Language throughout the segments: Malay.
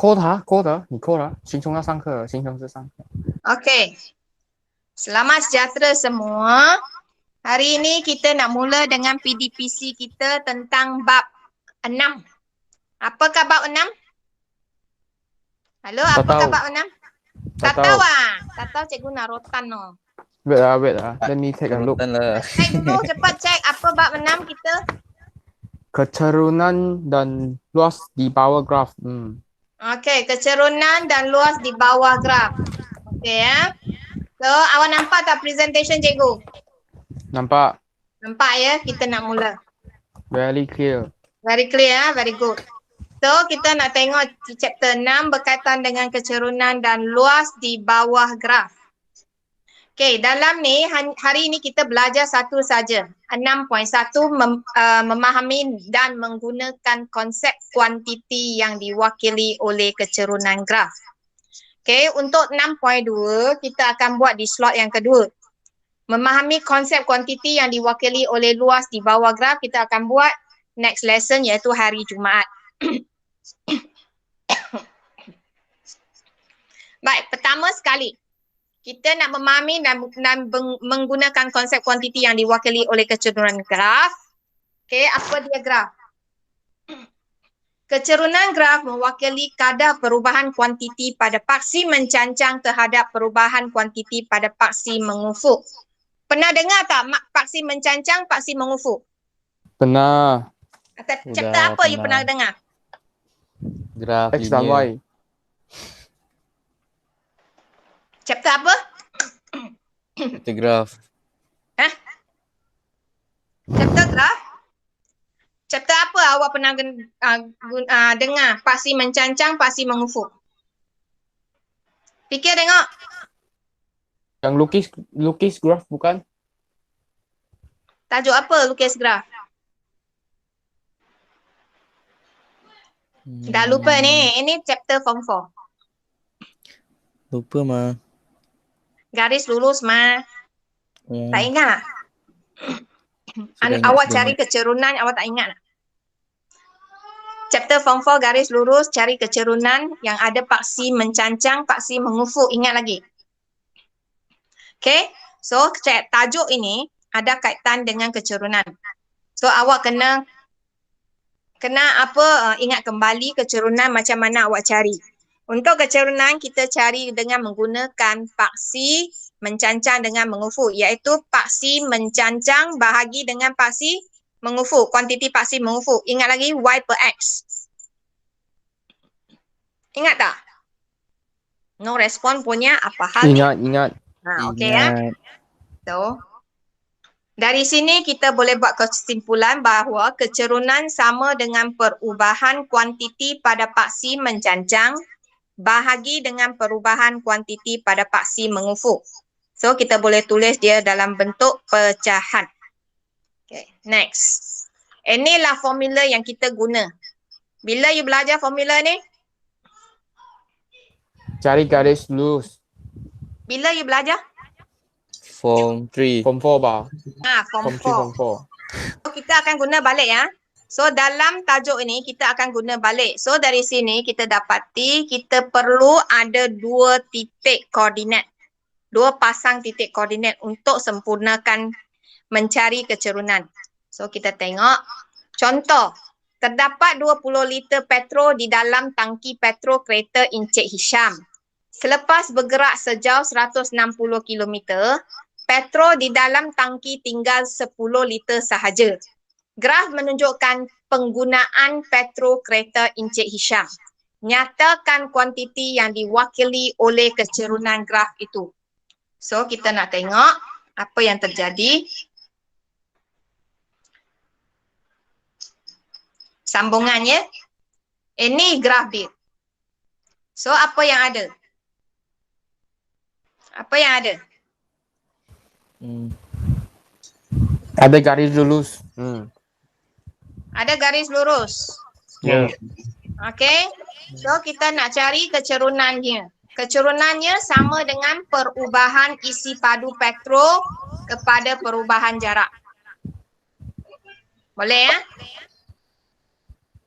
扣他，扣的，你扣了。星虫要上课了，星虫是上课。Okey. Selamat sejahtera semua. Hari ini kita nak mula dengan PDPC kita tentang bab 6. Apakah bab 6? Halo, Tak apakah tahu. bab 6? Tak Tak tahu tahu. ah. Tak tahu cikgu nak rotan no. Wait lah. Let me take a look. Rotan lah. Cek dulu, cepat cek apa bab 6 kita. Keturunan dan luas di bawah graf. Okey, kecerunan dan luas di bawah graf. Okey ya. So, awak nampak tak presentation cikgu? Nampak? Nampak ya, kita nak mula. Very clear. Very clear, very good. So, kita nak tengok di chapter 6 berkaitan dengan kecerunan dan luas di bawah graf. Okey, dalam ni hari ini kita belajar satu saja. 6.1 memahami dan menggunakan konsep kuantiti yang diwakili oleh kecerunan graf. Okey, untuk 6.2 kita akan buat di slot yang kedua. Memahami konsep kuantiti yang diwakili oleh luas di bawah graf kita akan buat next lesson iaitu hari Jumaat. Baik, pertama sekali kita nak memahami dan menggunakan konsep kuantiti yang diwakili oleh kecerunan graf. Okey, apa dia graf? Kecerunan graf mewakili kadar perubahan kuantiti pada paksi mencancang terhadap perubahan kuantiti pada paksi mengufuk. Pernah dengar tak paksi mencancang, paksi mengufuk? Pernah. Chapter apa you pernah dengar? Graf X dan linear. Y. Chapter apa? Chapter graf. Chapter graf? Chapter apa awak pernah dengar? Paksi mencancang, paksi mengufuk. Fikir tengok. Yang lukis graf bukan? Tajuk apa lukis graf? Dah lupa ni. Ini chapter form 4. Lupa mah. Garis lurus mah. Tak ingat? Sudah ingat Awak sebelum cari kecerunan, awak tak ingat? Chapter form 4 garis lurus, cari kecerunan yang ada paksi mencancang, paksi mengufuk. Ingat lagi? Okay, so tajuk ini ada kaitan dengan kecerunan. So awak kena ingat kembali kecerunan macam mana awak cari. Untuk kecerunan kita cari dengan menggunakan paksi mencancang dengan mengufuk, iaitu paksi mencancang bahagi dengan paksi mengufuk, kuantiti paksi mengufuk. Ingat lagi Y per X. Ingat tak? No respon punya apa hal ni? Ingat. Okey ya. So, dari sini kita boleh buat kesimpulan bahawa kecerunan sama dengan perubahan kuantiti pada paksi mencancang bahagi dengan perubahan kuantiti pada paksi mengufuk. So, kita boleh tulis dia dalam bentuk pecahan. Okay, next. Inilah formula yang kita guna. Bila you belajar formula ni? Cari garis lurus. Bila you belajar? Form 3. Form 4 bah. Form 4. Form 4. So, kita akan guna balik ya. So, dalam tajuk ini kita akan guna balik. So, dari sini kita dapati kita perlu ada dua titik koordinat. Dua pasang titik koordinat untuk sempurnakan mencari kecerunan. So, kita tengok. Contoh, terdapat 20 liter petrol di dalam tangki petrol kereta Encik Hisham. Selepas bergerak sejauh 160 km, petrol di dalam tangki tinggal 10 liter sahaja. Graf menunjukkan penggunaan petrol kereta Encik Hisham. Nyatakan kuantiti yang diwakili oleh kecerunan graf itu. So, kita nak tengok apa yang terjadi. Sambungannya. Ini graf dia. So, apa yang ada? Apa yang ada? Ada garis lurus. Ada garis lurus. Ya. Okey. So, kita nak cari kecerunannya. Kecerunannya sama dengan perubahan isi padu petrol kepada perubahan jarak. Boleh ya?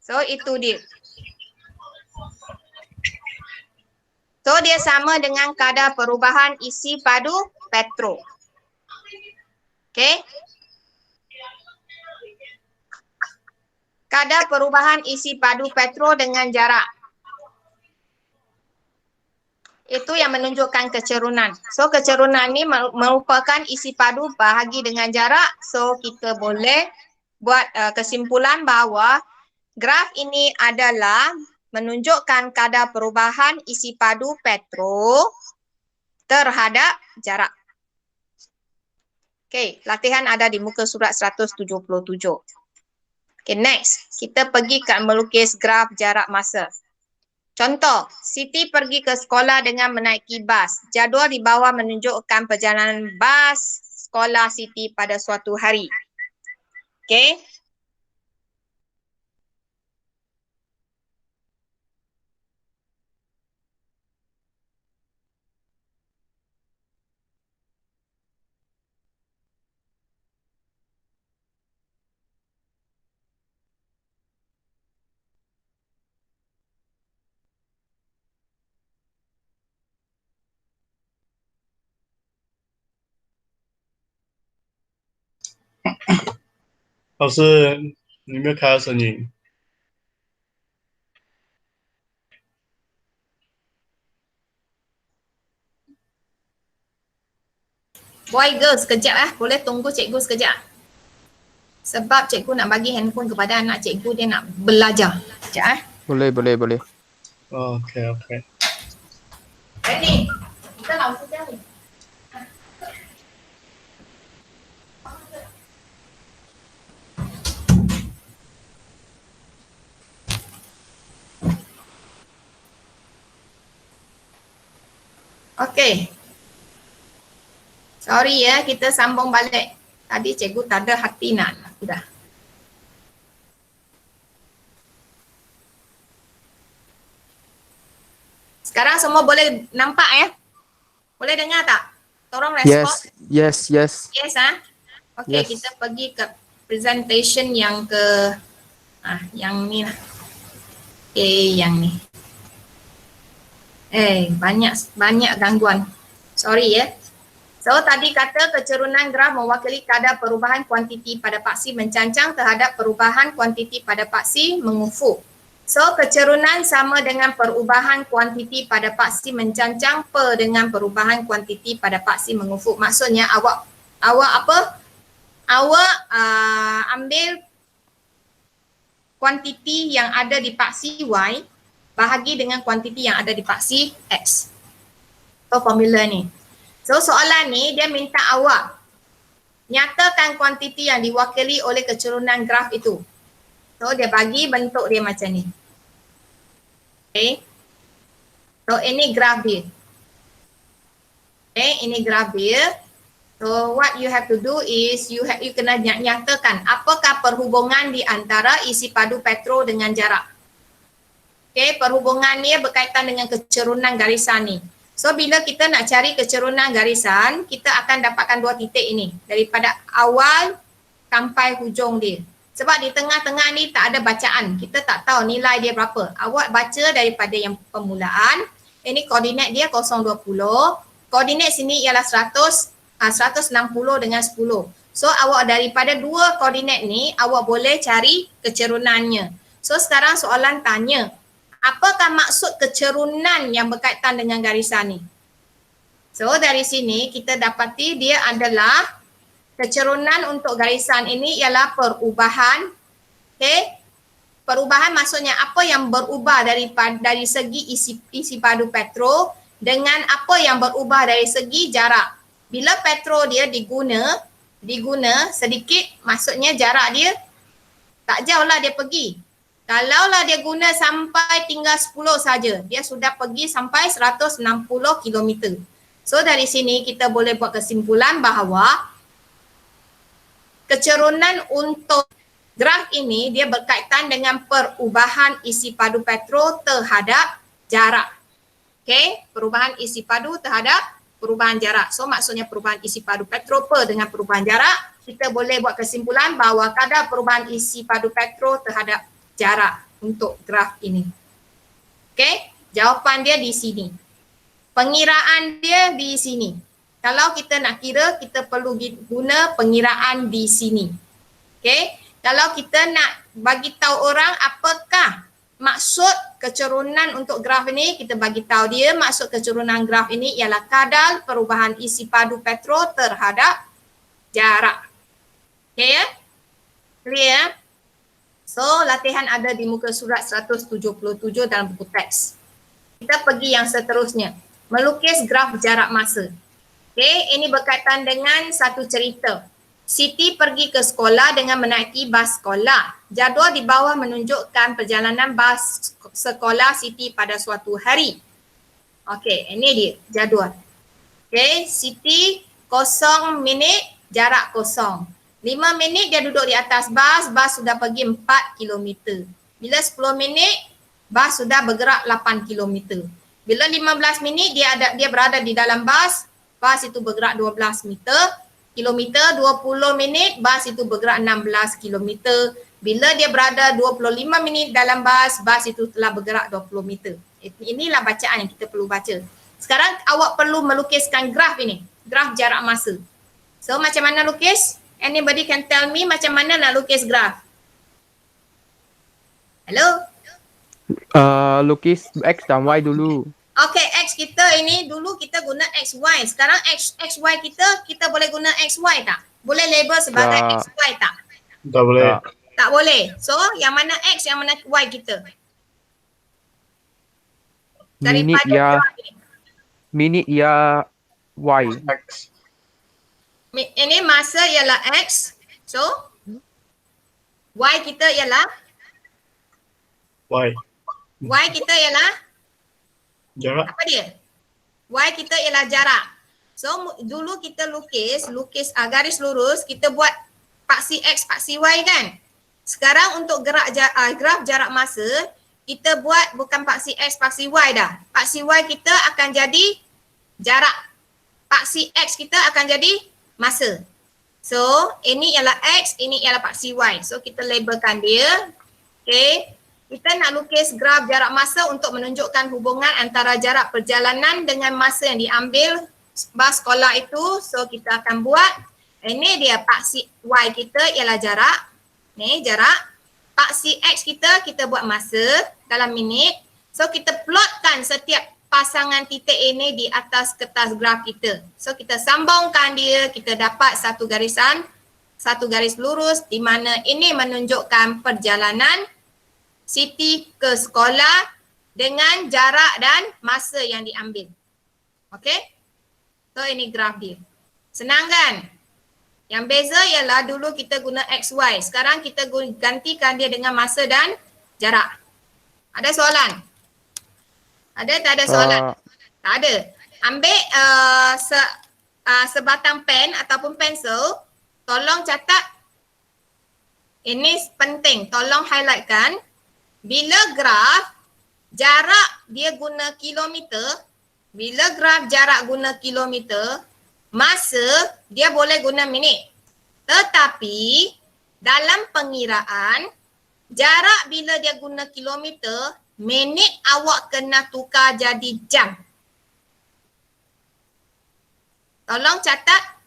So, itu dia. So dia sama dengan kadar perubahan isi padu petro. Okay. Kadar perubahan isi padu petro dengan jarak. Itu yang menunjukkan kecerunan. So kecerunan ni merupakan isi padu bahagi dengan jarak. So kita boleh buat kesimpulan bahawa graf ini adalah menunjukkan kadar perubahan isi padu petro terhadap jarak. Okay, latihan ada di muka surat 177. Okay, next. Kita pergi ke melukis graf jarak masa. Contoh, Siti pergi ke sekolah dengan menaiki bas. Jadual di bawah menunjukkan perjalanan bas sekolah Siti pada suatu hari. Okey.老师，你没有开到声音。 Boy girl sekejap boleh tunggu cikgu sekejap. Sebab cikgu nak bagi handphone kepada anak cikgu, dia nak belajar. Sekejap Boleh. OK OK。 Ready? Kita langsung cari. Okey. Sorry ya, kita sambung balik. Tadi cikgu tak ada hati nak. Sudah. Sekarang semua boleh nampak ya? Boleh dengar tak? Tolong respon. Yes. Yes Okey, Yes. kita pergi ke presentation yang ke yang ni lah. Okay, yang ni. Banyak gangguan. Sorry ya. So tadi kata kecerunan graf mewakili kadar perubahan kuantiti pada paksi mencancang terhadap perubahan kuantiti pada paksi mengufuk. So kecerunan sama dengan perubahan kuantiti pada paksi mencancang per dengan perubahan kuantiti pada paksi mengufuk. Maksudnya awak apa? Awak ambil kuantiti yang ada di paksi Y bahagi dengan kuantiti yang ada di paksi X. So formula ni. So soalan ni dia minta awak nyatakan kuantiti yang diwakili oleh kecerunan graf itu. So dia bagi bentuk dia macam ni. Okay. So ini graf dia. Okay, ini graf dia. So what you have to do is you kena nyatakan apakah perhubungan di antara isi padu petro dengan jarak. Okay, perhubungan ni berkaitan dengan kecerunan garisan ni. So bila kita nak cari kecerunan garisan, kita akan dapatkan dua titik ini daripada awal sampai hujung dia. Sebab di tengah-tengah ni tak ada bacaan. Kita tak tahu nilai dia berapa. Awak baca daripada yang permulaan. Ini koordinat dia 020. Koordinat sini ialah 160 dengan 10. So awak daripada dua koordinat ni, awak boleh cari kecerunannya. So sekarang soalan tanya, apakah maksud kecerunan yang berkaitan dengan garisan ni? So dari sini kita dapati dia adalah kecerunan untuk garisan ini ialah perubahan. Okay. Perubahan maksudnya apa yang berubah dari segi isi padu petro dengan apa yang berubah dari segi jarak. Bila petro dia diguna sedikit, maksudnya jarak dia tak jauh lah dia pergi. Kalaulah dia guna sampai tinggal 10 saja, dia sudah pergi sampai 160 km. So dari sini kita boleh buat kesimpulan bahawa kecerunan untuk graf ini dia berkaitan dengan perubahan isi padu petro terhadap jarak. Okey, perubahan isi padu terhadap perubahan jarak. So maksudnya perubahan isi padu petro per dengan perubahan jarak, kita boleh buat kesimpulan bahawa kadar perubahan isi padu petro terhadap jarak untuk graf ini. Okey, jawapan dia di sini. Pengiraan dia di sini. Kalau kita nak kira, kita perlu guna pengiraan di sini. Okay. Kalau kita nak bagi tahu orang apakah maksud keturunan untuk graf ini, kita bagi tahu dia maksud keturunan graf ini ialah kadar perubahan isi padu petrol terhadap jarak. Okay ya? Clear? So, latihan ada di muka surat 177 dalam buku teks. Kita pergi yang seterusnya. Melukis graf jarak masa. Okay, ini berkaitan dengan satu cerita. Siti pergi ke sekolah dengan menaiki bas sekolah. Jadual di bawah menunjukkan perjalanan bas sekolah Siti pada suatu hari. Okey, ini dia jadual. Okey, Siti 0 minit, jarak kosong. 5 minit dia duduk di atas bas, bas sudah pergi 4 km. Bila 10 minit, bas sudah bergerak 8 km. Bila 15 minit dia berada di dalam bas, bas itu bergerak 12 kilometer, 20 minit bas itu bergerak 16 kilometer. Bila dia berada 25 minit dalam bas, bas itu telah bergerak 20 meter. Inilah bacaan yang kita perlu baca. Sekarang awak perlu melukiskan graf ini, graf jarak masa. So macam mana lukis? Anybody can tell me macam mana nak lukis graf? Hello? Lukis X dan Y dulu. Okay, X kita ini dulu kita guna XY. Sekarang XY kita boleh guna XY tak? Boleh label sebagai Tak. XY tak? Tak boleh. Tak boleh. So, yang mana X, yang mana Y kita? Minit ya, graf ini. minit ya Y. X. Ini masa ialah X. So, Y kita ialah? Y. Y kita ialah? Jarak. Apa dia? Y kita ialah jarak. So dulu kita lukis garis lurus, kita buat paksi X, paksi Y kan? Sekarang untuk graf jarak masa, kita buat bukan paksi X, paksi Y dah. Paksi Y kita akan jadi jarak. Paksi X kita akan jadi masa. So ini ialah X, ini ialah paksi Y. So kita labelkan dia. Okay. Kita nak lukis graf jarak masa untuk menunjukkan hubungan antara jarak perjalanan dengan masa yang diambil bas sekolah itu. So kita akan buat, ini dia paksi Y kita ialah jarak. Ni jarak. Paksi X kita buat masa dalam minit. So kita plotkan setiap pasangan titik ini di atas kertas graf kita. So kita sambungkan dia, kita dapat satu garis lurus di mana ini menunjukkan perjalanan Siti ke sekolah dengan jarak dan masa yang diambil. Okey? So ini graf dia. Senang kan? Yang beza ialah dulu kita guna XY. Sekarang kita gantikan dia dengan masa dan jarak. Ada soalan? Ada tak ada soalan? Tak ada. Ambil sebatang pen ataupun pensel. Tolong catat. Ini penting. Tolong highlightkan. Bila graf jarak dia guna kilometer, bila graf jarak guna kilometer, masa dia boleh guna minit. Tetapi dalam pengiraan, jarak bila dia guna kilometer, minit awak kena tukar jadi jam. Tolong catat,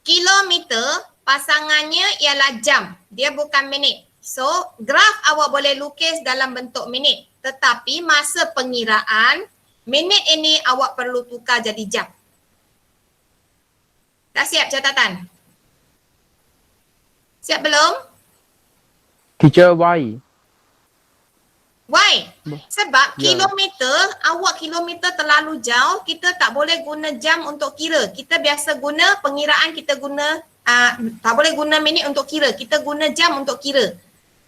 kilometer pasangannya ialah jam, dia bukan minit. So, graf awak boleh lukis dalam bentuk minit. Tetapi masa pengiraan, minit ini awak perlu tukar jadi jam. Dah siap catatan? Siap belum? Teacher Y. Why? Sebab Ya. kilometer terlalu jauh, kita tak boleh guna jam untuk kira. Kita biasa guna pengiraan, kita guna, tak boleh guna minit untuk kira. Kita guna jam untuk kira.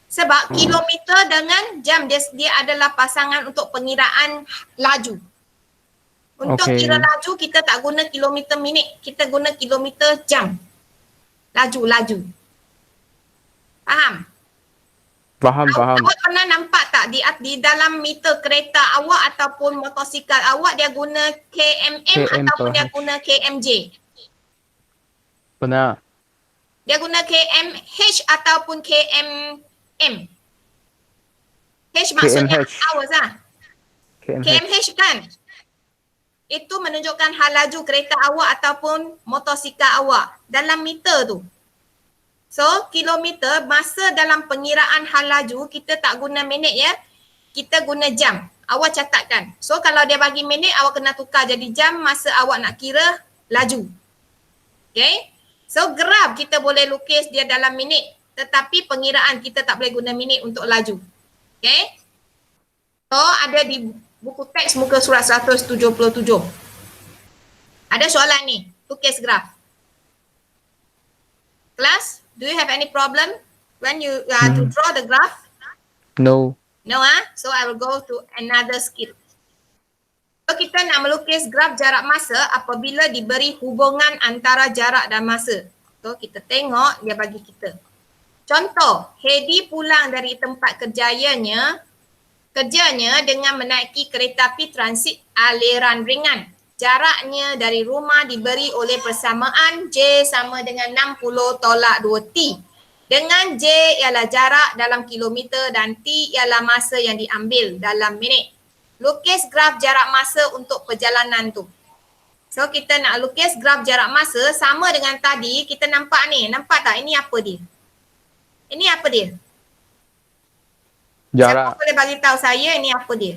Sebab kilometer dengan jam dia adalah pasangan untuk pengiraan laju. Untuk Okey. kira laju kita tak guna kilometer minit, kita guna kilometer jam. Laju. Faham? Faham. Awak pernah nampak tak di dalam meter kereta awak ataupun motosikal awak dia guna KMM ataupun dia guna KMJ? Benar. Dia guna KMH ataupun KMM? H maksudnya KMH. hours lah. KMH. KMH kan? itu menunjukkan hal laju kereta awak ataupun motosikal awak dalam meter tu. So, kilometer, masa dalam pengiraan hal laju, kita tak guna minit ya. Kita guna jam. Awak catatkan. So, kalau dia bagi minit, awak kena tukar jadi jam masa awak nak kira laju. Okay. So, graf kita boleh lukis dia dalam minit. Tetapi pengiraan kita tak boleh guna minit untuk laju. Okay. So, ada di buku teks muka surat 177. Ada soalan ni. Lukis graf. Class, do you have any problem when you to draw the graph? No. No, so I will go to another skill. So kita nak melukis graf jarak masa apabila diberi hubungan antara jarak dan masa. So kita tengok dia bagi kita. Contoh, Hedi pulang dari tempat kerjanya dengan menaiki kereta api transit aliran ringan. Jaraknya dari rumah diberi oleh persamaan J sama dengan 60 tolak 2T. Dengan J ialah jarak dalam kilometer dan T ialah masa yang diambil dalam minit. Lukis graf jarak masa untuk perjalanan tu. So kita nak lukis graf jarak masa sama dengan tadi kita nampak ni. Nampak tak ini apa dia? Ini apa dia? Jarak. Siapa boleh bagi tahu saya ini apa dia?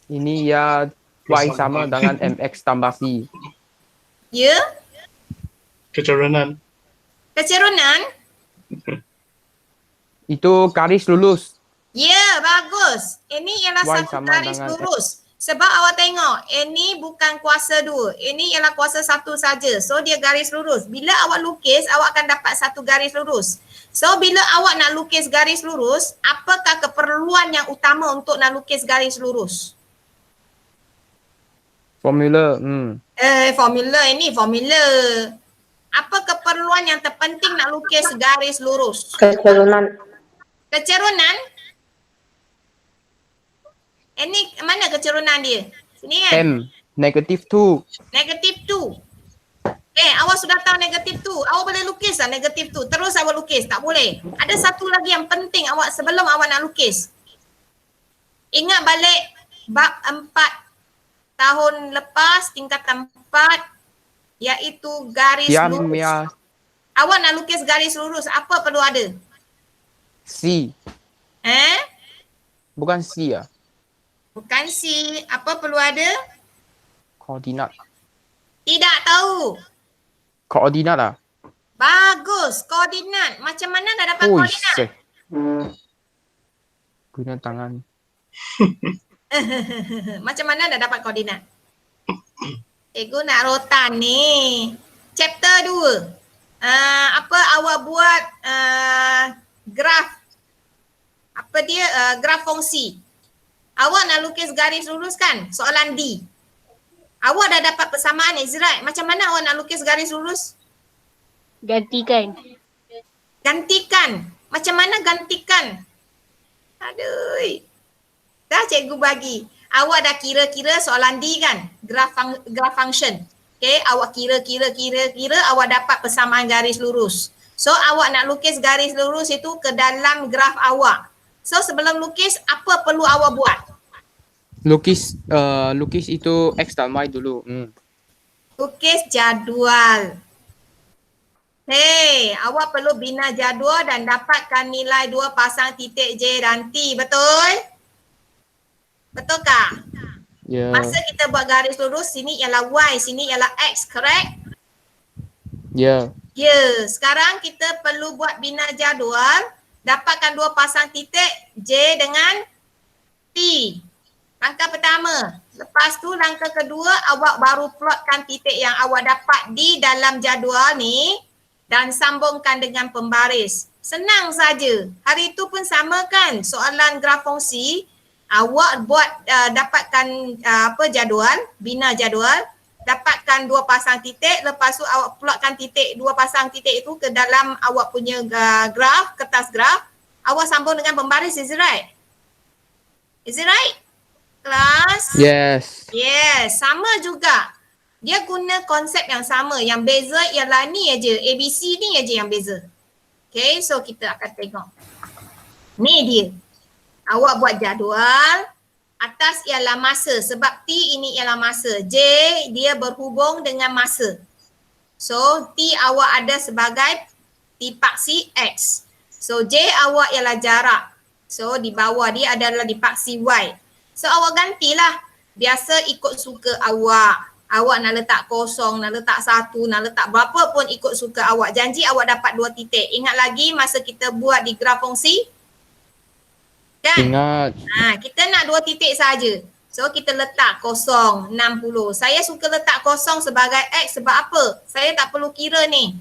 Ini ya Y sama dengan MX tambah C. Ya? Kecerunan. Kecerunan? Itu garis lurus. Ya, bagus. Ini ialah Y satu sama garis dengan lurus. Sebab awak tengok, ini bukan kuasa 2. Ini ialah kuasa 1 saja. So, dia garis lurus. Bila awak lukis, awak akan dapat satu garis lurus. So, bila awak nak lukis garis lurus, apakah keperluan yang utama untuk nak lukis garis lurus? Formula. Formula. Apa keperluan yang terpenting nak lukis garis lurus? Kecerunan. Kecerunan? Ini mana kecerunan dia? Sini kan? M. Negative 2. Negative 2. Awak sudah tahu negative 2. Awak boleh lukis lah negative 2. Terus awak lukis. Tak boleh. Ada satu lagi yang penting awak sebelum awak nak lukis. Ingat balik bab 4 tahun lepas, tingkatan 4, iaitu garis lurus. Ya. Awak nak lukis garis lurus, apa perlu ada? C. Bukan C ya? Bukan C. Apa perlu ada? Koordinat. Tidak tahu. Koordinat lah. Bagus. Koordinat. Macam mana dah dapat koordinat? Guna tangan. Macam mana dah dapat koordinat? Cikgu nak rotan ni. Chapter 2. Apa awak buat graf. Apa dia? Graf fungsi. Awak nak lukis garis lurus kan? Soalan D. Awak dah dapat persamaan Izrael. Macam mana awak nak lukis garis lurus? Gantikan. Gantikan. Macam mana gantikan? Aduh. Dah cikgu bagi. Awak dah kira-kira soalan D kan? Graph function. Okay, awak kira, awak dapat persamaan garis lurus. So, awak nak lukis garis lurus itu ke dalam graf awak. So, sebelum lukis, apa perlu awak buat? Lukis itu X dan Y dulu. Lukis jadual. Hey, awak perlu bina jadual dan dapatkan nilai 2 pasang titik J dan T. Betul? Betulkah? Ya. Masa kita buat garis lurus, sini ialah Y, sini ialah X, correct? Ya. Ya, sekarang kita perlu buat bina jadual, dapatkan 2 pasang titik J dengan T. Langkah pertama. Lepas tu langkah kedua, awak baru plotkan titik yang awak dapat di dalam jadual ni dan sambungkan dengan pembaris. Senang saja. Hari itu pun sama kan? Soalan graf fungsi, awak buat dapatkan jadual, bina jadual, dapatkan 2 pasang titik, lepas tu awak plotkan titik 2 pasang titik itu ke dalam awak punya graf, kertas graf, awak sambung dengan pembaris, is it right? Is it right? Kelas? Yes. Yes, sama juga. Dia guna konsep yang sama, yang beza ialah ni aja, ABC ni aja yang beza. Okay, so kita akan tengok. Ni dia. Awak buat jadual, atas ialah masa sebab T ini ialah masa. J dia berhubung dengan masa. So T awak ada sebagai T paksi X. So J awak ialah jarak. So di bawah dia adalah dipaksi Y. So awak gantilah. Biasa ikut suka awak. Awak nak letak kosong, nak letak satu, nak letak berapa pun ikut suka awak. Janji awak dapat 2 titik. Ingat lagi masa kita buat di graf fungsi? Kan? Ingat. Kita nak 2 titik saja. So kita letak kosong 60. Saya suka letak kosong sebagai X sebab apa? Saya tak perlu kira ni.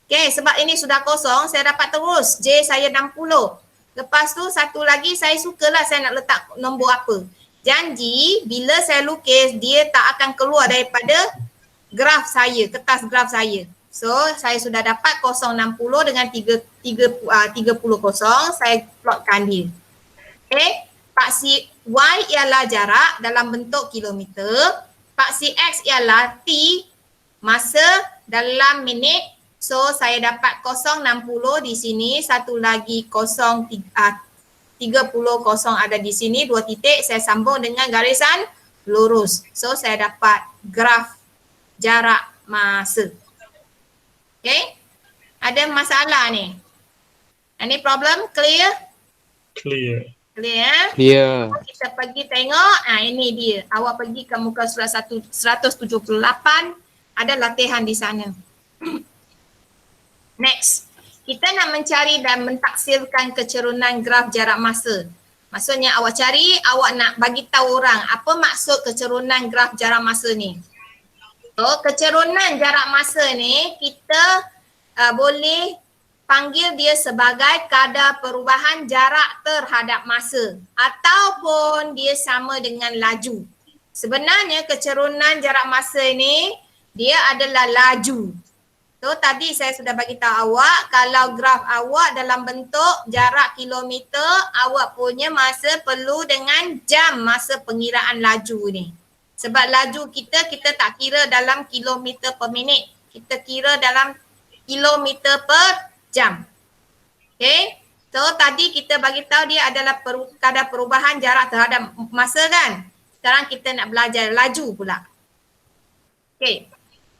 Okay, sebab ini sudah kosong, saya dapat terus J saya 60. Lepas tu satu lagi saya sukalah saya nak letak nombor apa. Janji bila saya lukis dia tak akan keluar daripada graf saya, kertas graf saya. So saya sudah dapat 060 dengan 30 kosong, saya plotkan dia. Okay, paksi Y ialah jarak dalam bentuk kilometer, paksi X ialah T, masa dalam minit. So saya dapat 060 di sini, satu lagi 30 kosong ada di sini, 2 titik, saya sambung dengan garisan lurus. So saya dapat graf jarak masa. Okay, ada masalah ni? Any problem? Clear? Clear. Clear ya? Clear. Kita pergi tengok, ini dia. Awak pergi ke muka surat 178, ada latihan di sana. Next, kita nak mencari dan mentaksirkan kecerunan graf jarak masa. Maksudnya awak cari, awak nak bagi tahu orang apa maksud kecerunan graf jarak masa ni. So, kecerunan jarak masa ni kita boleh panggil dia sebagai kadar perubahan jarak terhadap masa ataupun dia sama dengan laju. Sebenarnya kecerunan jarak masa ni dia adalah laju. So tadi saya sudah bagi tahu awak kalau graf awak dalam bentuk jarak kilometer, awak punya masa perlu dengan jam masa pengiraan laju ni. Sebab laju kita tak kira dalam kilometer per minit. Kita kira dalam kilometer per jam. Okay. So tadi kita bagi tahu dia adalah kadar perubahan jarak terhadap masa kan. Sekarang kita nak belajar laju pula. Okay.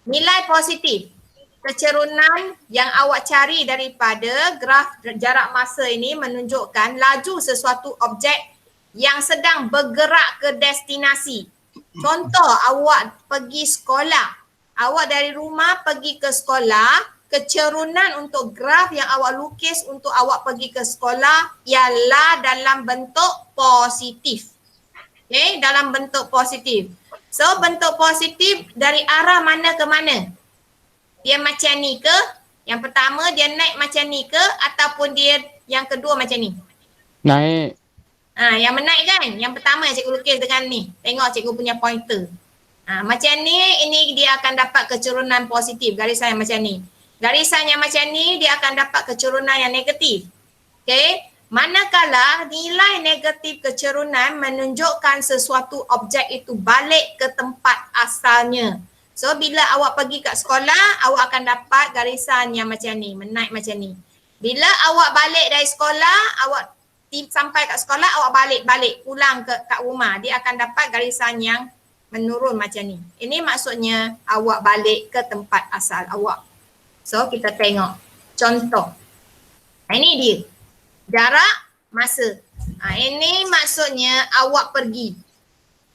Nilai positif. Kecerunan yang awak cari daripada graf jarak masa ini menunjukkan laju sesuatu objek yang sedang bergerak ke destinasi. Contoh awak pergi sekolah, awak dari rumah pergi ke sekolah, kecerunan untuk graf yang awak lukis untuk awak pergi ke sekolah ialah dalam bentuk positif. Okay, dalam bentuk positif. So bentuk positif dari arah mana ke mana? Dia macam ni ke? Yang pertama dia naik macam ni ke? Ataupun dia yang kedua macam ni? Naik. Yang menaik kan? Yang pertama yang cikgu lukis dengan ni. Tengok cikgu punya pointer. Macam ni, ini dia akan dapat kecerunan positif. Garisan yang macam ni. Garisan yang macam ni dia akan dapat kecerunan yang negatif. Okay? Manakala nilai negatif kecerunan menunjukkan sesuatu objek itu balik ke tempat asalnya. So bila awak pergi kat sekolah, awak akan dapat garisan yang macam ni, menaik macam ni. Bila awak balik dari sekolah, awak sampai kat sekolah, awak balik pulang kat rumah, dia akan dapat garisan yang menurun macam ni. Ini maksudnya awak balik ke tempat asal awak. So kita tengok contoh. Ini dia. Jarak masa. Ini maksudnya awak pergi.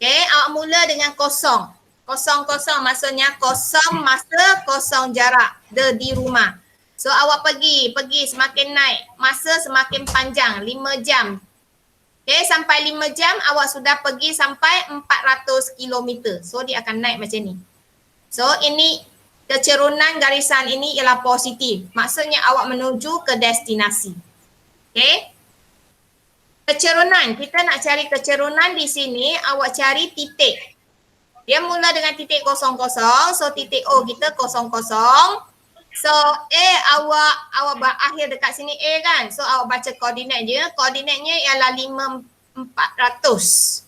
Okay, awak mula dengan kosong. Kosong maksudnya kosong masa, kosong jarak di rumah. So awak pergi semakin naik, masa semakin panjang, 5 jam. Okay, sampai 5 jam awak sudah pergi sampai 400 km. So dia akan naik macam ni. So ini kecerunan garisan ini ialah positif. Maksudnya awak menuju ke destinasi. Okay. Kecerunan, kita nak cari kecerunan di sini, awak cari titik. Dia mula dengan titik 00, so titik O kita 00. So A awak berakhir dekat sini A kan. So awak baca koordinat je. Koordinatnya ialah 5400.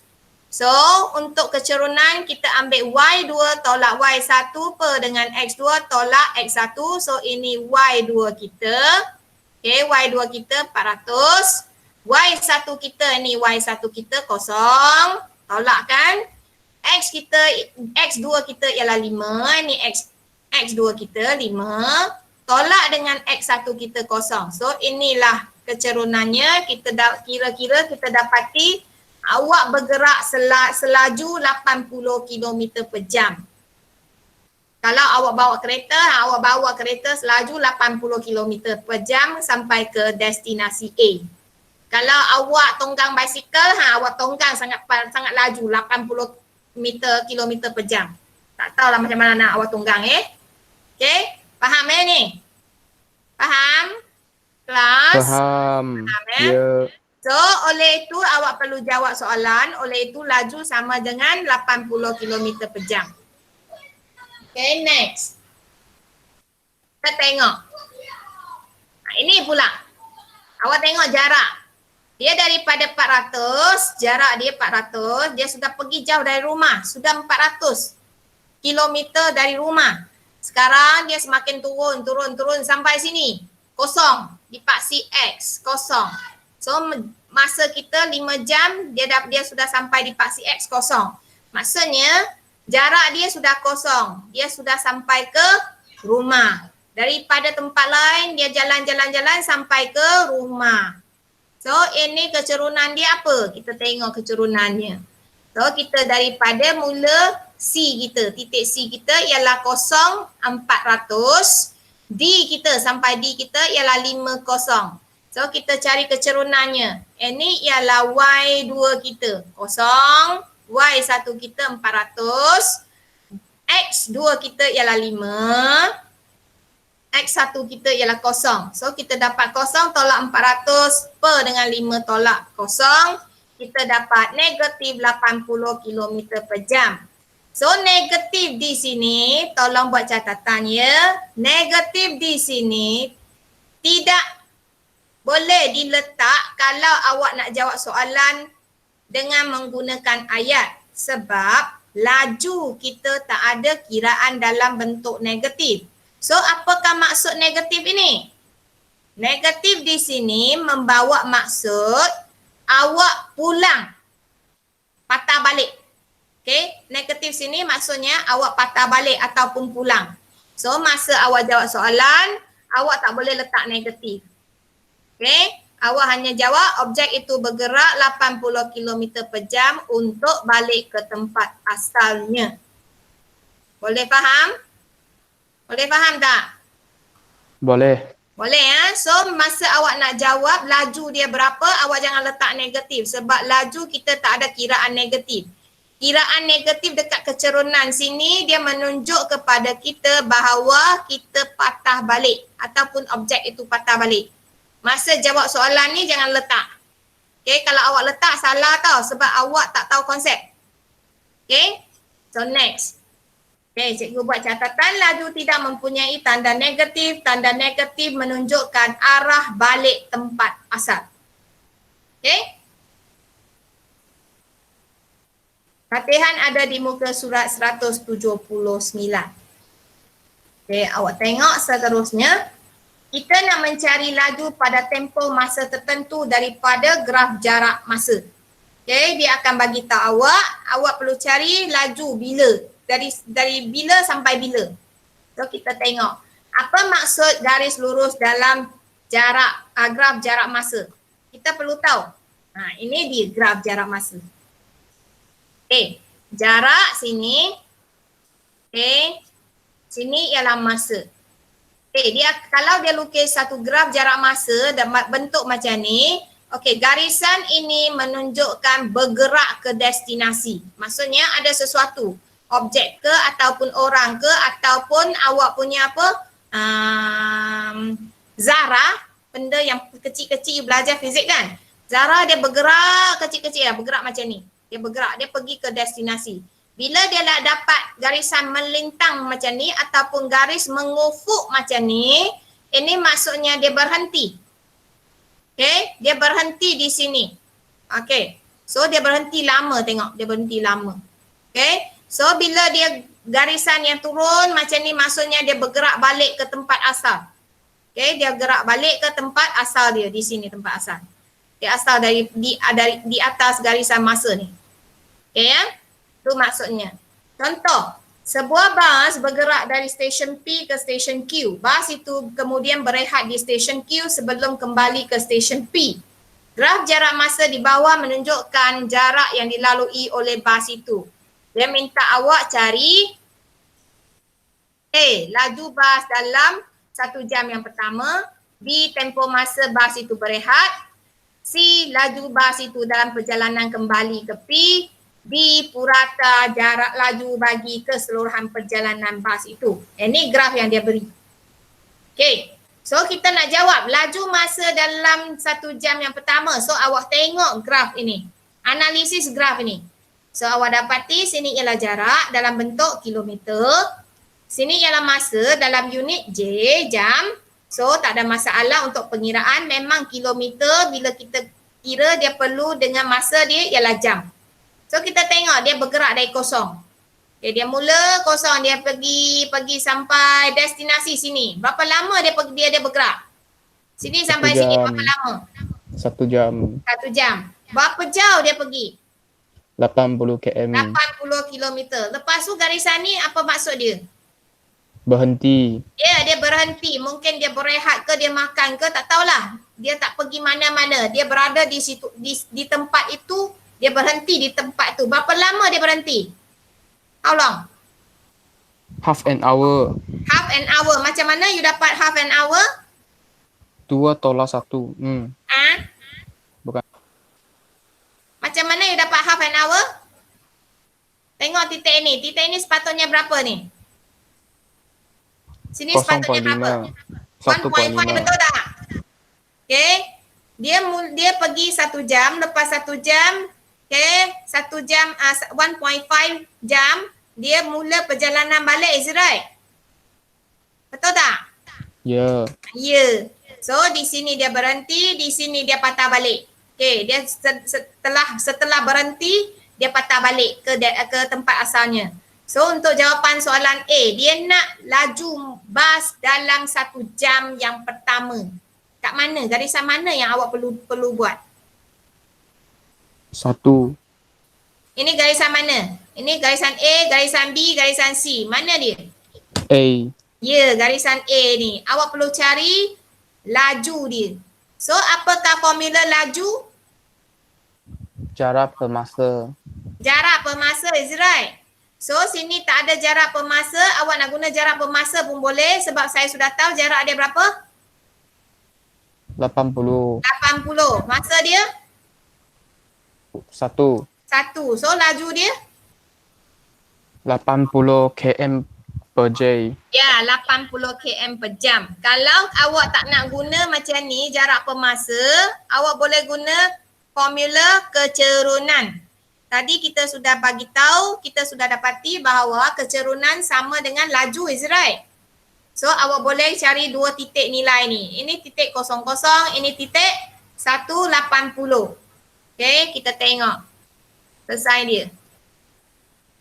So untuk kecerunan kita ambil Y2 tolak Y1 per dengan X2 tolak X1. So ini Y2 kita. Okay, Y2 kita 400. Y1 kita ni, Y1 kita kosong. Tolak kan? X2 kita ialah 5. Ni X2 kita 5. Tolak dengan X1 kita kosong. So inilah kecerunannya. Kita kira-kira kita dapati awak bergerak selaju 80 km per jam. Kalau awak bawa kereta selaju 80 km per jam sampai ke destinasi A. Kalau awak tonggang basikal, awak tonggang sangat laju 80 km per jam. Tak tahulah macam mana nak awak tonggang Okey, faham ni? Faham? Kelas? Faham. Ya. So, oleh itu awak perlu jawab soalan. Oleh itu laju sama dengan 80 km per jam. Okay, next. Kita tengok. Ini pula. Awak tengok jarak. Dia daripada 400, jarak dia 400. Dia sudah pergi jauh dari rumah. Sudah 400 kilometer dari rumah. Sekarang dia semakin turun sampai sini. Kosong. Di paksi X. Kosong. So masa kita 5 jam dia sudah sampai di paksi X kosong. Maksudnya jarak dia sudah kosong. Dia sudah sampai ke rumah. Daripada tempat lain dia jalan-jalan sampai ke rumah. So ini kecerunan dia apa? Kita tengok kecerunannya. So kita daripada mula C kita, titik C kita ialah 400. D kita sampai D kita ialah 50. So kita cari kecerunannya. Ini ialah Y2 kita kosong. Y1 kita 400. X2 kita ialah 5. X1 kita ialah kosong. So kita dapat kosong tolak 400 per dengan 5 tolak kosong. Kita dapat negatif 80 km per jam. So negatif di sini, tolong buat catatan ya. Negatif di sini tidak boleh diletak kalau awak nak jawab soalan dengan menggunakan ayat. Sebab laju kita tak ada kiraan dalam bentuk negatif. So apakah maksud negatif ini? Negatif di sini membawa maksud awak pulang, patah balik. Okay, negatif sini maksudnya awak patah balik ataupun pulang. So masa awak jawab soalan, awak tak boleh letak negatif. Okay, awak hanya jawab objek itu bergerak 80 km per jam untuk balik ke tempat asalnya. Boleh faham? Boleh faham tak? Boleh. Boleh ya. So masa awak nak jawab laju dia berapa, awak jangan letak negatif. Sebab laju kita tak ada kiraan negatif. Kiraan negatif dekat kecerunan sini dia menunjuk kepada kita bahawa kita patah balik ataupun objek itu patah balik. Masa jawab soalan ni jangan letak. Okay, kalau awak letak salah tau sebab awak tak tahu konsep. Okay, so next. Okay, cikgu buat catatan laju tidak mempunyai tanda negatif. Tanda negatif menunjukkan arah balik tempat asal. Okay. Latihan ada di muka surat 179. Okay, awak tengok seterusnya. Kita nak mencari laju pada tempoh masa tertentu daripada graf jarak masa. Okay, dia akan bagi tahu awak perlu cari laju bila. Dari bila sampai bila. So kita tengok. Apa maksud garis lurus dalam jarak graf jarak masa? Kita perlu tahu. Ini dia graf jarak masa. Okay, jarak sini. Okay, sini ialah masa. Okay, kalau dia lukis satu graf jarak masa dan bentuk macam ni, okay, garisan ini menunjukkan bergerak ke destinasi. Maksudnya ada sesuatu, objek ke ataupun orang ke ataupun awak punya apa, zarah, benda yang kecil-kecil belajar fizik kan. Zarah dia bergerak kecil-kecil, bergerak macam ni. Dia bergerak, dia pergi ke destinasi. Bila dia dah dapat garisan melintang macam ni ataupun garis mengufuk macam ni, ini maksudnya dia berhenti. Okay, dia berhenti di sini. Okay, so dia berhenti lama, tengok dia berhenti lama. Okay, so bila dia garisan yang turun macam ni maksudnya dia bergerak balik ke tempat asal. Okay, dia gerak balik ke tempat asal dia di sini tempat asal. asal di atas garisan masa ni. Okay ya? Itu maksudnya. Contoh, sebuah bas bergerak dari stesen P ke stesen Q. Bas itu kemudian berehat di stesen Q sebelum kembali ke stesen P. Graf jarak masa di bawah menunjukkan jarak yang dilalui oleh bas itu. Dia minta awak cari A. Laju bas dalam 1 jam yang pertama. B. Tempoh masa bas itu berehat. C. Laju bas itu dalam perjalanan kembali ke P. D. Purata jarak laju bagi keseluruhan perjalanan bas itu. Ini graf yang dia beri. Okay. So kita nak jawab laju masa dalam 1 jam yang pertama. So awak tengok graf ini. Analisis graf ini. So awak dapati sini ialah jarak dalam bentuk kilometer. Sini ialah masa dalam unit J, jam. So tak ada masalah untuk pengiraan. Memang kilometer bila kita kira dia perlu dengan masa dia ialah jam. So kita tengok dia bergerak dari kosong. Okay, dia mula kosong, dia pergi sampai destinasi sini. Berapa lama dia bergerak? Sini sampai sini berapa lama? 1 jam. 1 jam. Berapa jauh dia pergi? 80 km. 80 kilometer. Lepas tu garisan ni apa maksud dia? Berhenti. Ya, dia berhenti. Mungkin dia berehat ke, dia makan ke, tak tahulah. Dia tak pergi mana-mana. Dia berada di situ, di tempat itu. Dia berhenti di tempat tu. Berapa lama dia berhenti? How long? Half an hour. Half an hour. Macam mana you dapat half an hour? 2 tolak 1. Ah? Bukan. Macam mana you dapat half an hour? Tengok titik ni. Titik ni sepatutnya berapa ni? Sini sepatutnya berapa? 1.5 betul tak? Okay. Dia pergi 1 jam. Lepas 1 jam. Okay, 1 jam, 1.5 jam, dia mula perjalanan balik, is it right? Betul tak? Ya. Ya. So, di sini dia berhenti, di sini dia patah balik. Okay, dia setelah berhenti, dia patah balik ke tempat asalnya. So, untuk jawapan soalan A, dia nak laju bas dalam 1 jam yang pertama. Kat mana? Garisan mana yang awak perlu buat? 1. Ini garisan mana? Ini garisan A, garisan B, garisan C. Mana dia? A. Ya, garisan A ni. Awak perlu cari laju dia. So, apakah formula laju? Jarak per masa. Jarak per masa, is it right? So, sini tak ada jarak per masa. Awak nak guna jarak per masa pun boleh sebab saya sudah tahu jarak dia berapa? 80. 80. Masa dia? 1. 1. So, laju dia? 80 km per J. Ya, 80 km per jam. Kalau awak tak nak guna macam ni, jarak per masa, awak boleh guna formula kecerunan. Tadi kita sudah bagi tahu, kita sudah dapati bahawa kecerunan sama dengan laju, is it right? So, awak boleh cari 2 titik nilai ni. Ini titik 00, ini titik 180. Okay, kita tengok. Selesai dia.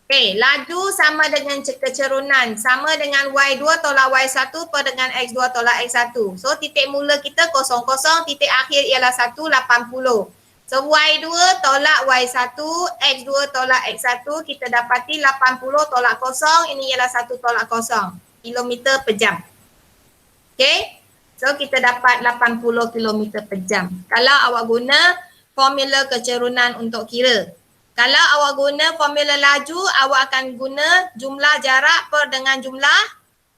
Okay, laju sama dengan kecerunan. Sama dengan Y2 tolak Y1 per dengan X2 tolak X1. So, titik mula kita 00, titik akhir ialah 180. So, Y2 tolak Y1, X2 tolak X1, kita dapati 80 tolak 0, ini ialah 1 tolak 0. Kilometer per jam. Okay, so kita dapat 80 kilometer per jam. Kalau awak guna formula kecerunan untuk kira. Kalau awak guna formula laju, awak akan guna jumlah jarak per dengan jumlah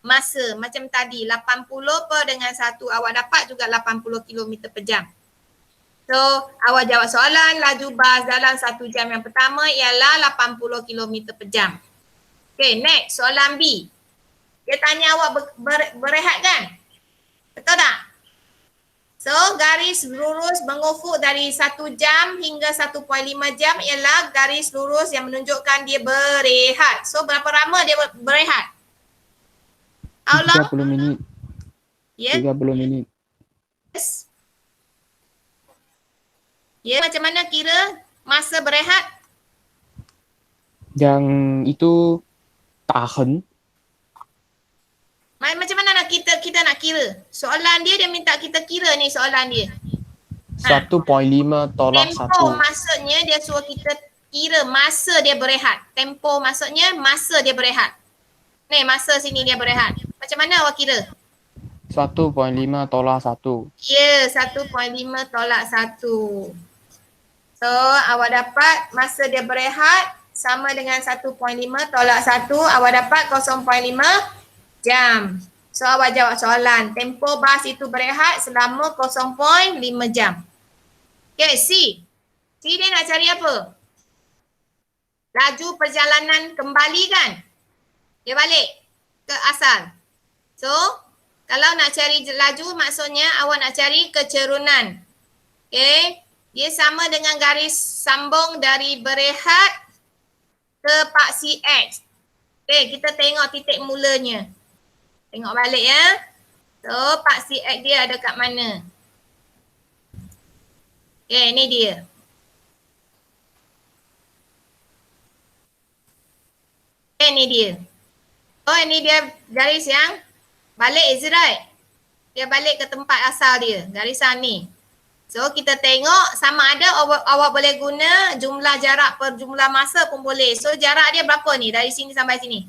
masa. Macam tadi, 80 per dengan 1. Awak dapat juga 80 km per jam. So, awak jawab soalan laju bas dalam 1 jam yang pertama ialah 80 km per jam. Okay, next. Soalan B. Dia tanya awak berehat kan? Betul tak? So, garis lurus mengufuk dari 1 jam hingga 1.5 jam ialah garis lurus yang menunjukkan dia berehat. So, berapa lama dia berehat? How long? 30 minit. Ya. 30 minit. Yes. Ya, macam mana kira masa berehat? Yang itu tahan. Macam mana nak kita nak kira? Soalan dia minta kita kira ni soalan dia. 1.5 tolak Tempo 1. maksudnya dia suruh kita kira masa dia berehat. Tempo maksudnya masa dia berehat. Ni masa sini dia berehat. Macam mana awak kira? 1.5 tolak 1. Ya, 1.5 tolak 1. So, awak dapat masa dia berehat sama dengan 1.5 tolak 1. Awak dapat 0.5 jam. So, awak jawab soalan. Tempo bas itu berehat selama 0.5 jam. Okay, C. C dia nak cari apa? Laju perjalanan kembali kan? Dia balik ke asal. So, kalau nak cari laju maksudnya awak nak cari kecerunan. Okay. Dia sama dengan garis sambung dari berehat ke paksi X. Okay, kita tengok titik mulanya. Tengok balik ya. So, paksi X dia ada kat mana? Okay, ni dia. Okay, ni dia. Oh, ini dia garis yang balik, is it right? Dia balik ke tempat asal dia, garisan ni. So, kita tengok sama ada awak boleh guna jumlah jarak per jumlah masa pun boleh. So, jarak dia berapa ni dari sini sampai sini?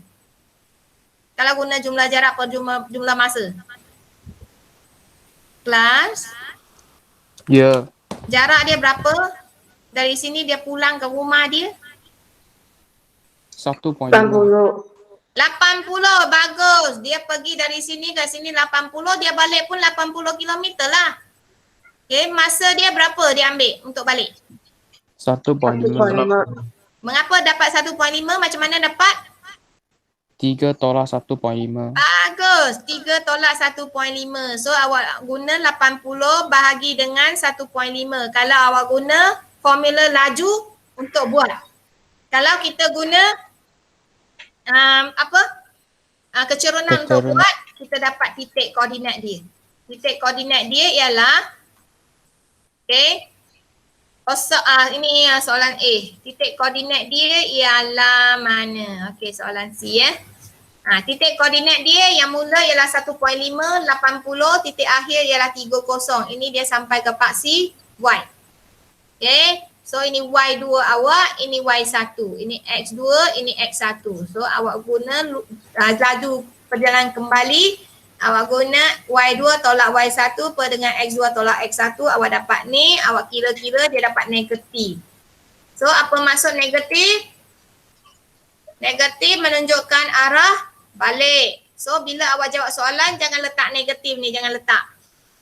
Kalau guna jumlah jarak per jumlah masa. Kelas? Ya. Jarak dia berapa? Dari sini dia pulang ke rumah dia? 1.5. 80. 80, bagus. Dia pergi dari sini ke sini 80, dia balik pun 80 km lah. Okay, masa dia berapa dia ambil untuk balik? 1.5. 1.5. Mengapa dapat 1.5? Macam mana dapat? 3 tolak 1.5. Bagus, 3 tolak 1.5. So awak guna 80 bahagi dengan 1.5. Kalau awak guna formula laju untuk buat. Kalau kita guna kecerunan untuk buat, kita dapat titik koordinat dia. Titik koordinat dia ialah okay. Ini soalan A. Titik koordinat dia ialah mana? Okey, soalan C ya. Titik koordinat dia yang mula ialah 1.5, 80, titik akhir ialah 30. Ini dia sampai ke paksi Y. Okey. So ini Y2 awak, ini Y1. Ini X2, ini X1. So awak guna laju perjalanan kembali. Awak guna Y2 tolak Y1 per dengan X2 tolak X1. Awak dapat ni, awak kira-kira dia dapat negatif. So apa maksud negatif? Negatif menunjukkan arah balik. So bila awak jawab soalan, jangan letak negatif ni, jangan letak.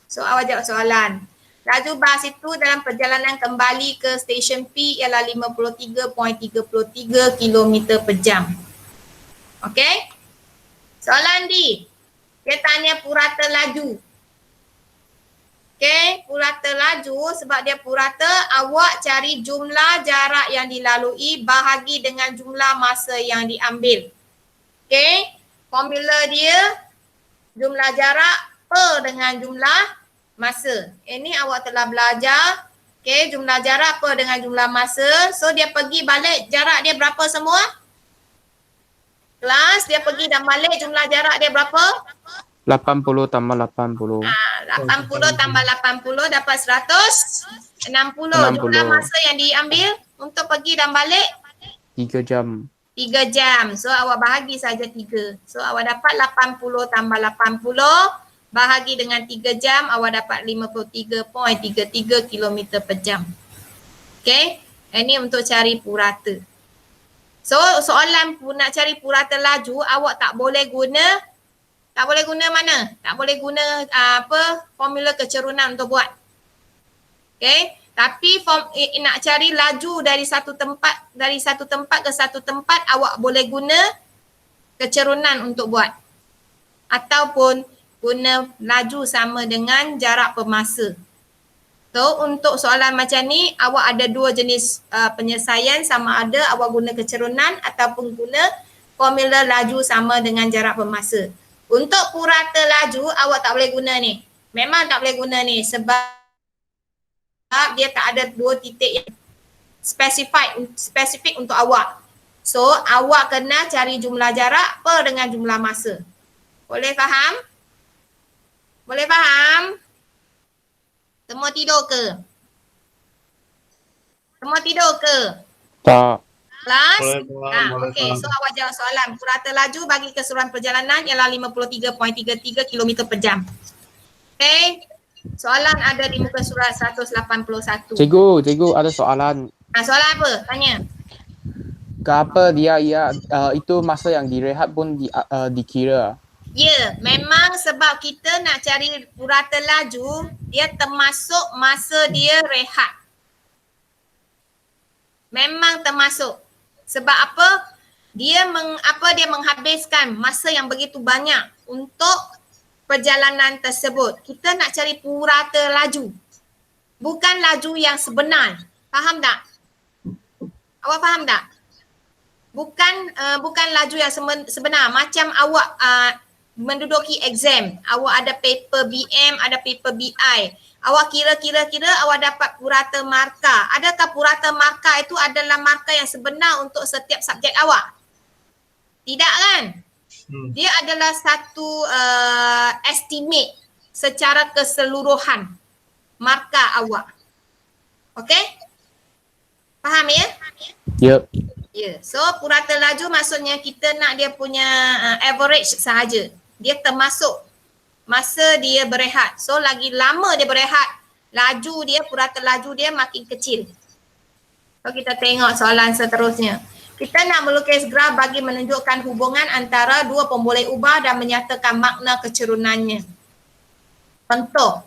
So awak jawab soalan. Laju bas itu dalam perjalanan kembali ke stesen P ialah 53.33 km per jam. Okay? Soalan D. Dia tanya purata laju. Okay, purata laju sebab dia purata, awak cari jumlah jarak yang dilalui bahagi dengan jumlah masa yang diambil. Okay, formula dia jumlah jarak per dengan jumlah masa. Ini awak telah belajar. Okay, jumlah jarak per dengan jumlah masa. So dia pergi balik, jarak dia berapa semua? Kelas, dia pergi dan balik, jumlah jarak dia berapa? 80 tambah 80. 80 tambah 80 dapat 160. Jumlah masa yang diambil untuk pergi dan balik? 3 jam. 3 jam. So awak bahagi saja 3. So awak dapat 80 tambah 80 bahagi dengan 3 jam, awak dapat 53.33 km per jam. Okay. Ini untuk cari purata. So soalan nak cari purata laju, awak tak boleh guna mana? Tak boleh guna formula kecerunan untuk buat. Okay. Tapi nak cari laju dari satu tempat ke satu tempat, awak boleh guna kecerunan untuk buat. Ataupun guna laju sama dengan jarak pemasa. So untuk soalan macam ni, awak ada dua jenis penyelesaian, sama ada awak guna kecerunan ataupun guna formula laju sama dengan jarak pemasa. Untuk purata laju, awak tak boleh guna ni. Memang tak boleh guna ni sebab dia tak ada dua titik yang spesifik untuk awak. So awak kena cari jumlah jarak per dengan jumlah masa. Boleh faham? Boleh faham? Semua tidur ke? Semua tidur ke? Tak. Kelas? Boleh Okey. faham. So awak jawab soalan. Purata laju bagi keseluruhan perjalanan ialah 53.33 km per jam. Okey. Soalan ada di muka surat 181. Cikgu ada soalan. Soalan apa? Tanya. Kenapa itu masa yang direhat pun dikira? Ya, memang sebab kita nak cari purata laju, dia termasuk masa dia rehat. Memang termasuk. Sebab apa? Dia menghabiskan masa yang begitu banyak untuk perjalanan tersebut. Kita nak cari purata laju. Bukan laju yang sebenar. Faham tak? Awak faham tak? Bukan laju yang sebenar. Macam awak menduduki exam. Awak ada paper BM, ada paper BI. Awak kira awak dapat purata markah. Adakah purata markah itu adalah markah yang sebenar untuk setiap subjek awak? Tidak kan? Dia adalah satu estimate secara keseluruhan markah awak. Okey? Faham ya? Yep. Ya. So purata laju maksudnya kita nak dia punya average sahaja. Dia termasuk masa dia berehat. So lagi lama dia berehat, purata laju dia makin kecil. So kita tengok soalan seterusnya. Kita nak melukis graf bagi menunjukkan hubungan antara dua pemboleh ubah dan menyatakan makna kecerunannya. Contoh.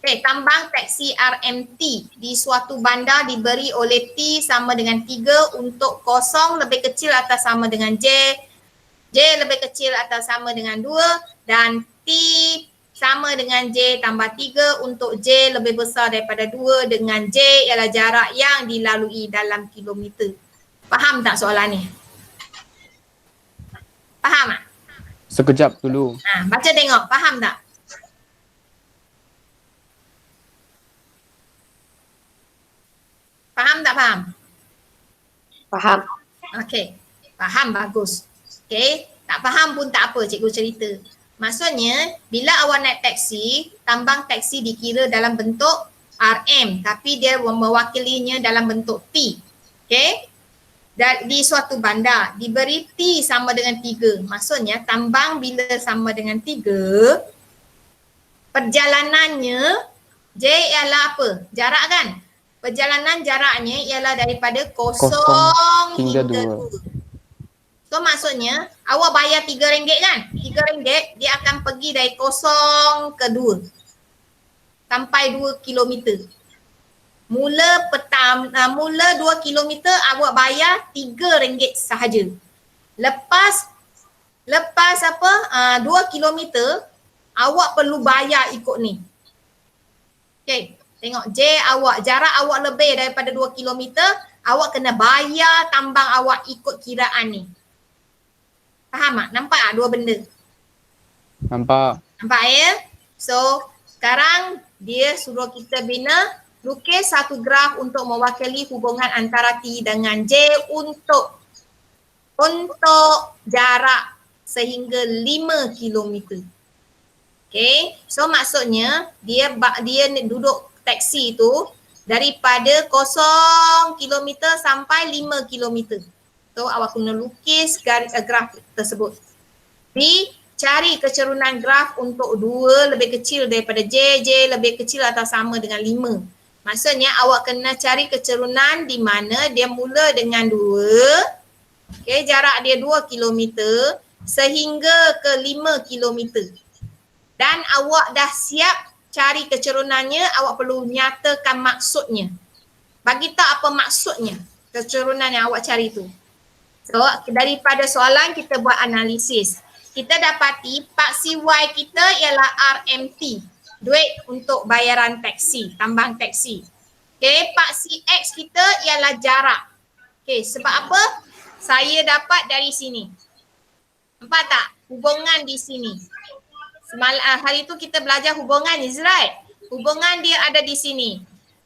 Okay, tambang teksi RMT di suatu bandar diberi oleh T sama dengan 3 untuk kosong lebih kecil atau sama dengan J lebih kecil atau sama dengan 2 dan T sama dengan J tambah 3 untuk J lebih besar daripada 2 dengan J ialah jarak yang dilalui dalam kilometer. Faham tak soalan ni? Faham tak? Sekejap dulu. Baca tengok, faham tak? Faham tak faham? Faham. Okey. Faham, bagus. Okey. Tak faham pun tak apa, cikgu cerita. Maksudnya, bila awak naik teksi, tambang teksi dikira dalam bentuk RM tapi dia mewakilinya dalam bentuk T. Okey. Dan di suatu bandar diberi T sama dengan 3. Maksudnya tambang bila sama dengan 3, perjalanannya J ialah apa? Jarak kan? Perjalanan jaraknya ialah daripada kosong hingga 2. So maksudnya awak bayar RM3 kan? RM3 dia akan pergi dari kosong ke 2 sampai 2 kilometer. Mula 2 kilometer awak bayar RM3 sahaja. Lepas 2 kilometer awak perlu bayar ikut ni. Okay. Tengok jarak awak lebih daripada 2 kilometer, awak kena bayar tambang awak ikut kiraan ni. Faham tak? Nampak tak dua benda? Nampak. Nampak ya? So, sekarang dia suruh kita lukis satu graf untuk mewakili hubungan antara T dengan J untuk jarak sehingga 5 kilometer. Okay, so maksudnya dia duduk teksi tu daripada 0 kilometer sampai 5 kilometer. So awak kena lukis graf tersebut. Cari kecerunan graf untuk 2 lebih kecil daripada J lebih kecil atau sama dengan 5. Maksudnya awak kena cari kecerunan di mana dia mula dengan 2. Okay, jarak dia 2 kilometer sehingga ke 5 kilometer. Dan awak dah siap cari kecerunannya, awak perlu nyatakan maksudnya. Bagi tahu apa maksudnya kecerunan yang awak cari tu. So, daripada soalan kita buat analisis. Kita dapati paksi Y kita ialah RMT. Duit untuk bayaran teksi, tambang teksi. Okay, paksi X kita ialah jarak. Okay, sebab apa? Saya dapat dari sini. Nampak tak? Hubungan di sini. Hari tu kita belajar hubungan, is right? Hubungan dia ada di sini.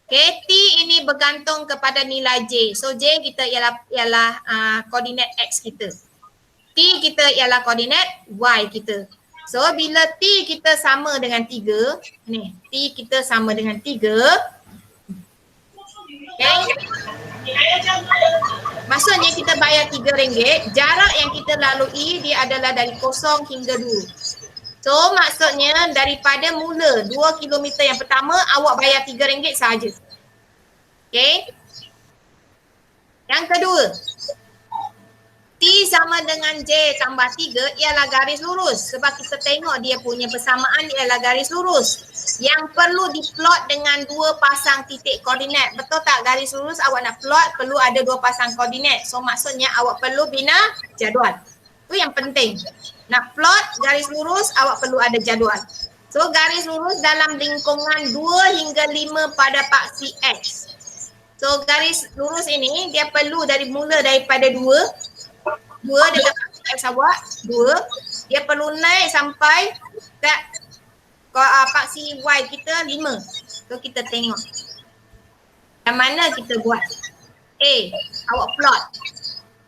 Okay, T ini bergantung kepada nilai J. So J kita ialah koordinat X kita. T kita ialah koordinat Y kita. So bila T kita sama dengan 3, ni T kita sama dengan 3, Okay. Maksudnya kita bayar RM3, jarak yang kita lalui dia adalah dari 0 hingga 2. So maksudnya daripada mula 2 kilometer yang pertama awak bayar RM3 sahaja. Okay. Yang kedua, T sama dengan J tambah 3 ialah garis lurus. Sebab kita tengok dia punya persamaan ialah garis lurus. Yang perlu diplot dengan 2 pasang titik koordinat. Betul tak garis lurus awak nak plot perlu ada 2 pasang koordinat. So maksudnya awak perlu bina jadual. Itu yang penting. Nak plot garis lurus awak perlu ada jadual. So garis lurus dalam lingkungan 2 hingga 5 pada paksi X. So garis lurus ini dia perlu mula daripada 2 dekat X awak, 2. Dia perlu naik sampai kat paksi Y kita 5. So kita tengok. Yang mana kita buat? A, awak plot.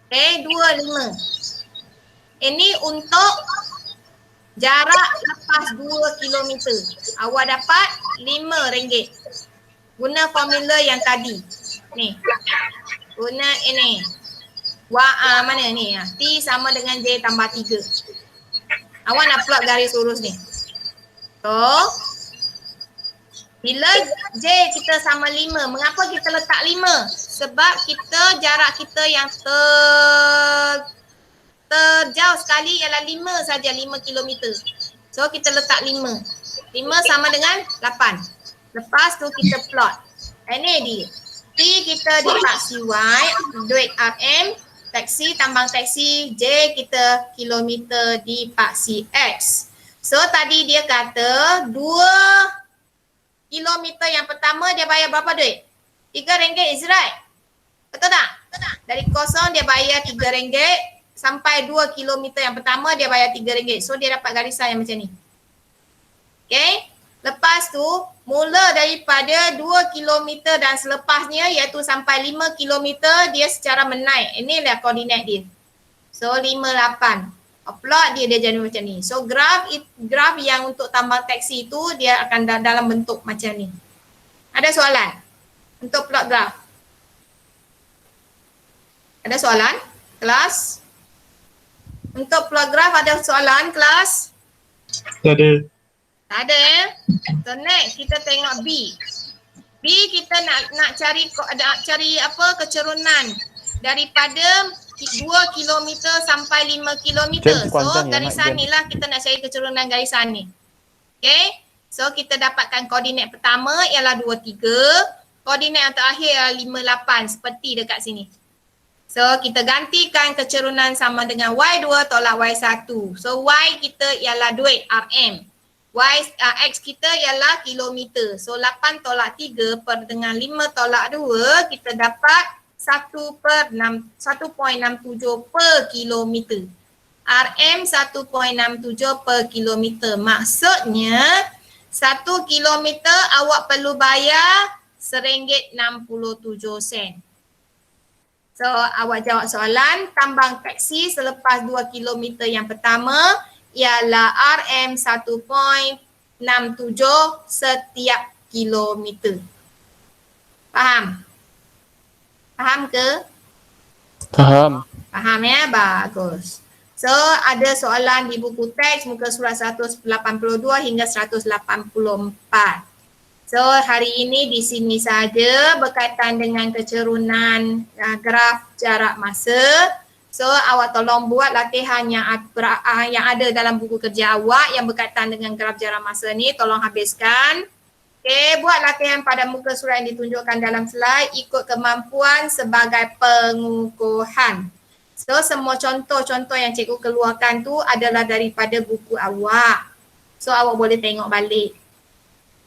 Okay, 2, 5. Ini untuk jarak lepas 2 kilometer. Awak dapat RM5. Guna formula yang tadi. Ni. Guna ini. Mana ni? T sama dengan J tambah 3. Awak nak plot garis lurus ni. So, bila J kita sama 5, mengapa kita letak 5? Sebab jarak kita yang terjauh sekali ialah 5 saja, 5 kilometer. So, kita letak 5. 5 sama dengan 8. Lepas tu kita plot. Ini dia. T kita di paksi Y, duit RM. Taksi, tambang taksi, J kita kilometer di paksi X. So tadi dia kata 2 kilometer yang pertama dia bayar berapa duit? RM3, is right? Betul tak? Dari 0 dia bayar RM3 sampai 2 kilometer yang pertama dia bayar RM3. So dia dapat garisan yang macam ni. Okay? Lepas tu mula daripada 2 kilometer dan selepasnya iaitu sampai 5 kilometer dia secara menaik. Inilah koordinat dia. So 5, 8. Plot dia jadi macam ni. So graf yang untuk tambang taksi itu dia akan dalam bentuk macam ni. Ada soalan untuk plot graf? Ada soalan? Kelas? Untuk plot graf ada soalan kelas? Tak ada. Tak ada So next kita tengok B. B kita nak cari apa kecerunan daripada 2 km sampai 5 km. So garisan ni lah kita nak cari kecerunan garisan ni. Okay. So kita dapatkan koordinat pertama ialah 23. Koordinat yang terakhir ialah 58 seperti dekat sini. So kita gantikan kecerunan sama dengan Y2 tolak Y1. So Y kita ialah duit RM. X kita ialah kilometer. So 8 tolak 3 per dengan 5 tolak 2 kita dapat 1.67 per kilometer. RM 1.67 per kilometer. Maksudnya 1 kilometer awak perlu bayar RM1.67. So awak jawab soalan tambang taksi selepas 2 kilometer yang pertama ialah RM 1.67 setiap kilometer. Faham? Faham ke? Faham. Faham ya? Bagus. So ada soalan di buku teks muka surat 182 hingga 184. So hari ini di sini saja berkaitan dengan kecerunan graf jarak masa. So awak tolong buat latihan yang ada dalam buku kerja awak yang berkaitan dengan graf jarak masa ni, tolong habiskan. Okay, buat latihan pada muka surat yang ditunjukkan dalam slide ikut kemampuan sebagai pengukuhan. So semua contoh-contoh yang cikgu keluarkan tu adalah daripada buku awak. So awak boleh tengok balik.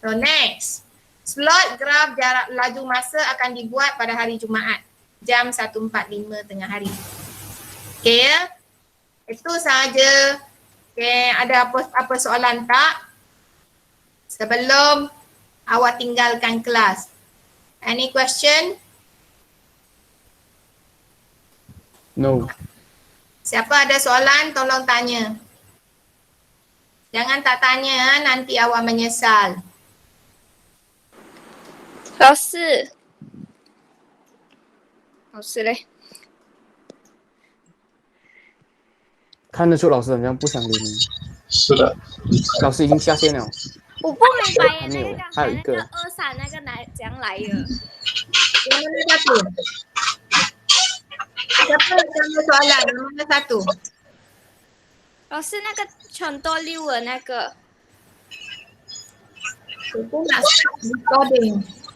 So next, slot graf jarak laju masa akan dibuat pada hari Jumaat jam 1.45 tengah hari. Okay ya, itu sahaja. Okay, ada apa soalan tak? Sebelum awak tinggalkan kelas. Any question? No. Siapa ada soalan tolong tanya. Jangan tak tanya nanti awak menyesal. 老师，老师嘞？看得出老师好像不想理你，是的，老师已经下线了。我不明白耶，还没有那个刚还有一个才那个23那个哪怎样来的？ Yang mana satu? Siapa yang tanya soalan? Yang mana satu? 老师那个contoh 6的那个， Kita nak start recording.